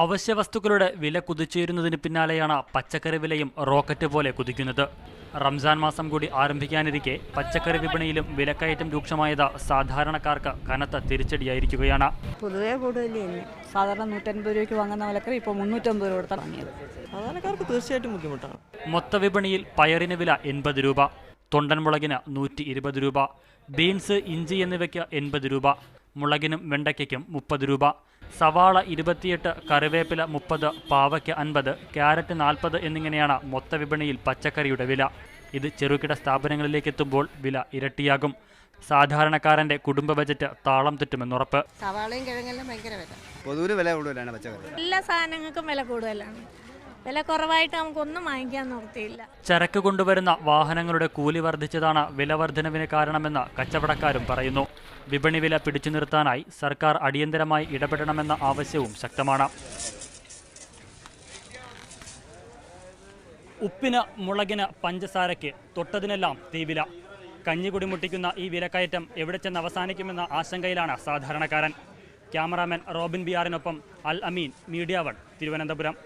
അവശ്യവസ്തുക്കളുടെ വില കുതിച്ചുയരുന്നതിന് പിന്നാലെയാണ് പച്ചക്കറി വിലയും റോക്കറ്റ് പോലെ കുതിക്കുന്നത്. റംസാൻ മാസം കൂടി ആരംഭിക്കാനിരിക്കെ പച്ചക്കറി വിപണിയിലും വിലക്കയറ്റം രൂക്ഷമായത് സാധാരണക്കാർക്ക് കനത്ത തിരിച്ചടിയായിരിക്കുകയാണ്. പൊതുവേ കൂടുതൽ സാധാരണ 150 രൂപയ്ക്ക് വാങ്ങുന്ന വിലക്കറി ഇപ്പോൾ 350 രൂപ കൊടുത്താണ് വാങ്ങിയത്. സാധാരണക്കാർക്ക് തീർച്ചയായിട്ടും ബുദ്ധിമുട്ടാണ്. മൊത്ത വിപണിയിൽ പയറിന് വില 80 രൂപ, തൊണ്ടൻ മുളകിന് 120 രൂപ, ബീൻസ്, ഇഞ്ചി എന്നിവയ്ക്ക് 80 രൂപ, മുളകിനും വെണ്ടയ്ക്കും 30 രൂപ, സവാള 28, കറിവേപ്പില 30, പാവയ്ക്ക് 50, ക്യാരറ്റ് 40 എന്നിങ്ങനെയാണ് മൊത്ത വിപണിയിൽ പച്ചക്കറിയുടെ വില. ഇത് ചെറുകിട സ്ഥാപനങ്ങളിലേക്ക് എത്തുമ്പോൾ വില ഇരട്ടിയാകും. സാധാരണക്കാരന്റെ കുടുംബ ബജറ്റ് താളം തെറ്റുമെന്നുറപ്പ്. സവാളയും കിഴങ്ങെല്ലാം ഭയങ്കര വില. പൊതുവെ വില കൂടുതലാണ് പച്ചക്കറി. എല്ലാ സാധനങ്ങൾക്കും വില കൂടുതലാണ്. വില കുറവായിട്ട് നമുക്കൊന്നും വാങ്ങിക്കാൻ നിർത്തിയില്ല. ചരക്ക് കൊണ്ടുവരുന്ന വാഹനങ്ങളുടെ കൂലി വർദ്ധിച്ചതാണ് വില വർധനവിന് കാരണമെന്ന് കച്ചവടക്കാരും പറയുന്നു. വിപണി വില പിടിച്ചു നിർത്താനായി സർക്കാർ അടിയന്തരമായി ഇടപെടണമെന്ന ആവശ്യവും ശക്തമാണ്. ഉപ്പിന്, മുളകിന്, പഞ്ചസാരയ്ക്ക് തൊട്ടതിനെല്ലാം തീവില. കഞ്ഞികുടി മുട്ടിക്കുന്ന ഈ വിലക്കയറ്റം എവിടെ ചെന്ന് അവസാനിക്കുമെന്ന ആശങ്കയിലാണ് സാധാരണക്കാരൻ. ക്യാമറാമാൻ റോബിൻ ബിയാറിനൊപ്പം അൽ അമീൻ, മീഡിയ 1, തിരുവനന്തപുരം.